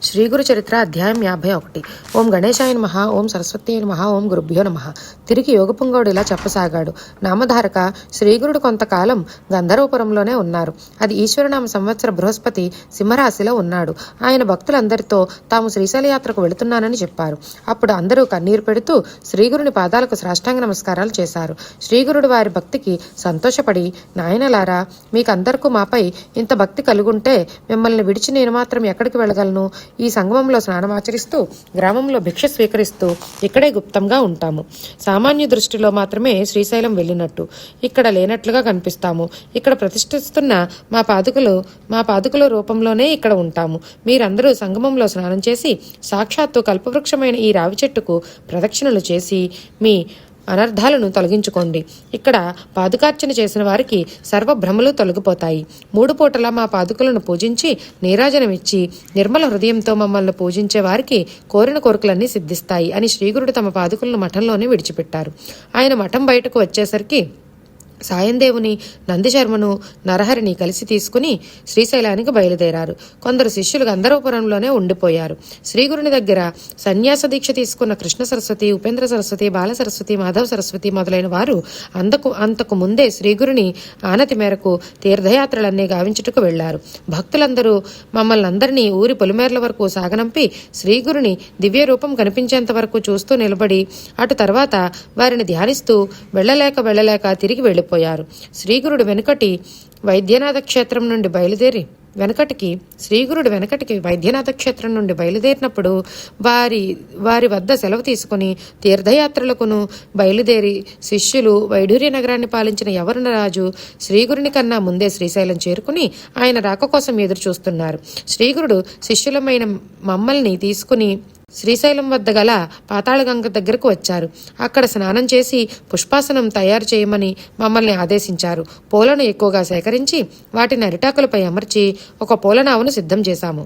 శ్రీ గురు చరిత్ర అధ్యాయం 51. ఓం గణేశాయ నమః. ఓం సరస్వతీ నమః. ఓం గురుభ్యో నమః. తిరిగి యోగపుంగవుడు ఇలా చెప్పసాగాడు. నామధారక శ్రీగురుడు కొంతకాలం గంధర్వపురంలోనే ఉన్నారు. అది ఈశ్వరనామ సంవత్సర బృహస్పతి సింహరాశిలో ఉన్నాడు. ఆయన భక్తులందరితో తాము శ్రీశైల యాత్రకు వెళుతున్నానని చెప్పారు. అప్పుడు అందరూ కన్నీరు పెడుతూ శ్రీగురుని పాదాలకు సాష్టాంగ నమస్కారాలు చేశారు. శ్రీగురుడు వారి భక్తికి సంతోషపడి, నాయనలారా, మీకందరికీ మాపై ఇంత భక్తి కలుగుంటే మిమ్మల్ని విడిచి నేను మాత్రం ఎక్కడికి వెళ్ళగలను? ఈ సంగమంలో స్నానమాచరిస్తూ గ్రామంలో భిక్ష స్వీకరిస్తూ ఇక్కడే గుప్తంగా ఉంటాము. సామాన్య దృష్టిలో మాత్రమే శ్రీశైలం వెళ్ళినట్టు, ఇక్కడ లేనట్లుగా కనిపిస్తాము. ఇక్కడ ప్రతిష్ఠిస్తున్న మా పాదుకల రూపంలోనే ఇక్కడ ఉంటాము. మీరందరూ సంగమంలో స్నానం చేసి సాక్షాత్తు కల్పవృక్షమైన ఈ రావి చెట్టుకు ప్రదక్షిణలు చేసి మీ అనర్థాలను తొలగించుకోండి. ఇక్కడ పాదుకార్చన చేసిన వారికి సర్వభ్రమలు తొలగిపోతాయి. 3 పూటలా మా పాదుకలను పూజించి నీరాజనమిచ్చి నిర్మల హృదయంతో మమ్మల్ని పూజించే వారికి కోరిన కోరికలన్నీ సిద్ధిస్తాయి అని శ్రీగురుడు తమ పాదుకలను మఠంలోనే విడిచిపెట్టారు. ఆయన మఠం బయటకు వచ్చేసరికి సాయందేవుని, నందిశర్మను, నరహరిని కలిసి తీసుకుని శ్రీశైలానికి బయలుదేరారు. కొందరు శిష్యులు గంధర్వపురంలోనే ఉండిపోయారు. శ్రీగురుని దగ్గర సన్యాస దీక్ష తీసుకున్న కృష్ణ సరస్వతి, ఉపేంద్ర సరస్వతి, బాల సరస్వతి, మాధవ సరస్వతి మొదలైన వారు అంతకు ముందే శ్రీగురుని ఆనతి మేరకు తీర్థయాత్రలన్నీ గావించుటకు వెళ్లారు. భక్తులందరూ మమ్మల్ని అందరినీ ఊరి పొలిమేర్ల వరకు సాగనంపి శ్రీగురుని దివ్య రూపం కనిపించేంత వరకు చూస్తూ నిలబడి అటు తర్వాత వారిని ధ్యానిస్తూ వెళ్ళలేక తిరిగి వెళ్ళిపోయారు. శ్రీగురుడు వెనుకటి వైద్యనాథ క్షేత్రం నుండి బయలుదేరినప్పుడు వారి వద్ద సెలవు తీసుకుని తీర్థయాత్రలకును బయలుదేరి శిష్యులు వైఢూర్య నగరాన్ని పాలించిన యవనరాజు శ్రీగురుని కన్నా ముందే శ్రీశైలం చేరుకుని ఆయన రాక కోసం ఎదురు చూస్తున్నారు. శ్రీగురుడు శిష్యులమైన మమ్మల్ని తీసుకుని శ్రీశైలం వద్ద గల పాతాళగంగ దగ్గరకు వచ్చారు. అక్కడ స్నానం చేసి పుష్పాసనం తయారు చేయమని మమ్మల్ని ఆదేశించారు. పూలను ఎక్కువగా సేకరించి వాటిని అరిటాకులపై అమర్చి ఒక పూలనావును సిద్ధం చేశాము.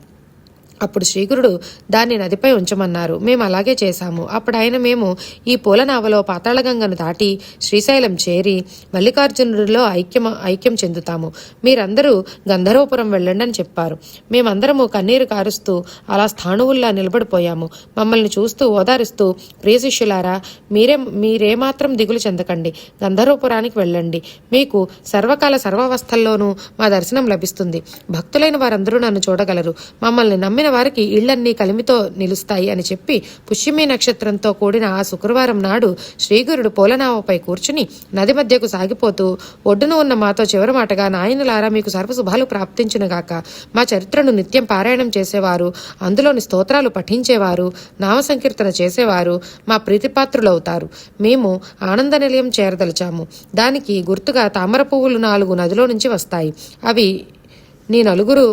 అప్పుడు శ్రీగురుడు దాన్ని నదిపై ఉంచమన్నారు. మేము అలాగే చేశాము. అప్పుడు ఆయన, మేము ఈ పూలనావలో పాతాళగంగను దాటి శ్రీశైలం చేరి మల్లికార్జునుడిలో ఐక్యం చెందుతాము. మీరందరూ గంధర్వపురం వెళ్ళండి అని చెప్పారు. మేమందరము కన్నీరు కారుస్తూ అలా స్థాణువుల్లా నిలబడిపోయాము. మమ్మల్ని చూస్తూ ఓదారుస్తూ, ప్రియ శిష్యులారా, మీరేమాత్రం దిగులు చెందకండి, గంధర్వపురానికి వెళ్ళండి. మీకు సర్వకాల సర్వావస్థల్లోనూ మా దర్శనం లభిస్తుంది. భక్తులైన వారందరూ నన్ను చూడగలరు. మమ్మల్ని నమ్మిన వారికి ఇళ్లన్నీ కలిమితో నిలుస్తాయి అని చెప్పి పుష్యమి నక్షత్రంతో కూడిన ఆ శుక్రవారం నాడు శ్రీగురుడు పూలనావపై కూర్చుని నది మధ్యకు సాగిపోతూ ఒడ్డున ఉన్న మాతో చివరి మాటగా, నాయనలారా, మీకు సర్వశుభాలు ప్రాప్తించునుగాక. మా చరిత్రను నిత్యం పారాయణం చేసేవారు, అందులోని స్తోత్రాలు పఠించేవారు, నామ సంకీర్తన చేసేవారు మా ప్రీతిపాత్రులవుతారు. మేము ఆనంద నిలయం చేరదలిచాము. దానికి గుర్తుగా తామర పువ్వులు 4 నదిలో నుంచి వస్తాయి. అవి నీ నలుగురు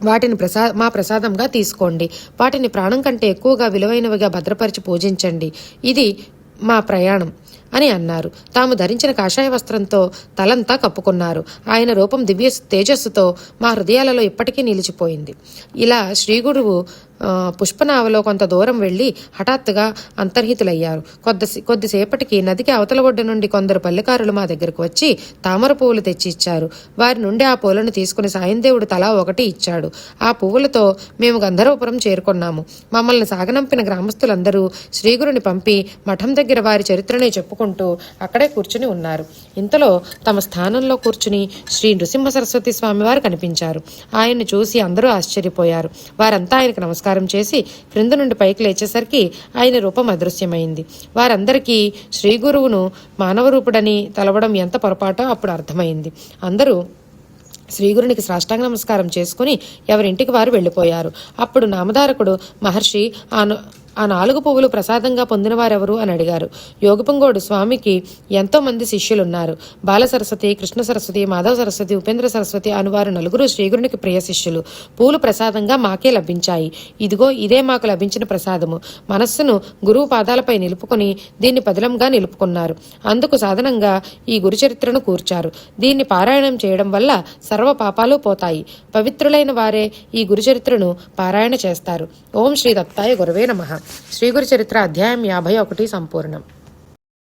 వాటిని మా ప్రసాదంగా తీసుకోండి. వాటిని ప్రాణం కంటే ఎక్కువగా విలువైనవిగా భద్రపరిచి పూజించండి. ఇది మా ప్రయాణం అని అన్నారు. తాము ధరించిన కాషాయ వస్త్రంతో తలంతా కప్పుకున్నారు. ఆయన రూపం దివ్య తేజస్సుతో మా హృదయాలలో ఇప్పటికీ నిలిచిపోయింది. ఇలా శ్రీగురువు పుష్పనావలో కొంత దూరం వెళ్లి హఠాత్తుగా అంతర్హితులయ్యారు. కొద్దిసేపటికి నదికి అవతల ఒడ్డు నుండి కొందరు పల్లెకారులు మా దగ్గరకు వచ్చి తామర పువ్వులు తెచ్చి ఇచ్చారు. వారి నుండి ఆ పూలను తీసుకుని సాయందేవుడు తలా ఒకటి ఇచ్చాడు. ఆ పువ్వులతో మేము గంధర్వపురం చేరుకున్నాము. మమ్మల్ని సాగనంపిన గ్రామస్తులందరూ శ్రీగురుని పంపి మఠం దగ్గర వారి చరిత్రనే చెప్పుకుంటూ అక్కడే కూర్చుని ఉన్నారు. ఇంతలో తమ స్థానంలో కూర్చుని శ్రీ నృసింహ సరస్వతి స్వామి వారు కనిపించారు. ఆయన్ని చూసి అందరూ ఆశ్చర్యపోయారు. వారంతా ఆయనకు నమస్కారం చేసి క్రింద నుండి పైకి లేచేసరికి ఆయన రూపం అదృశ్యమైంది. వారందరికీ శ్రీ గురువును మానవ రూపుడని తలవడం ఎంత పొరపాటో అప్పుడు అర్థమైంది. అందరూ శ్రీగురునికి సాష్టాంగ నమస్కారం చేసుకుని ఎవరింటికి వారు వెళ్ళిపోయారు. అప్పుడు నామధారకుడు, మహర్షి, ఆ 4 పువ్వులు ప్రసాదంగా పొందిన వారెవరు అని అడిగారు. యోగపుంగవుడు, స్వామికి ఎంతో మంది శిష్యులున్నారు. బాల సరస్వతి, కృష్ణ సరస్వతి, మాధవ సరస్వతి, ఉపేంద్ర సరస్వతి అనువారు 4 శ్రీగురునికి ప్రియ శిష్యులు. పూలు ప్రసాదంగా మాకే లభించాయి. ఇదే మాకు లభించిన ప్రసాదము. మనస్సును గురువు పాదాలపై నిలుపుకొని దీన్ని పదిలంగా నిలుపుకున్నారు. అందుకు సాధనంగా ఈ గురుచరిత్రను కూర్చారు. దీన్ని పారాయణం చేయడం వల్ల సర్వ పాపాలు పోతాయి. పవిత్రులైన వారే ఈ గురుచరిత్రను పారాయణ చేస్తారు. ఓం శ్రీ దత్తాయ గురవే నమః. శ్రీ గురు చరిత్ర అధ్యాయం 51 సంపూర్ణం.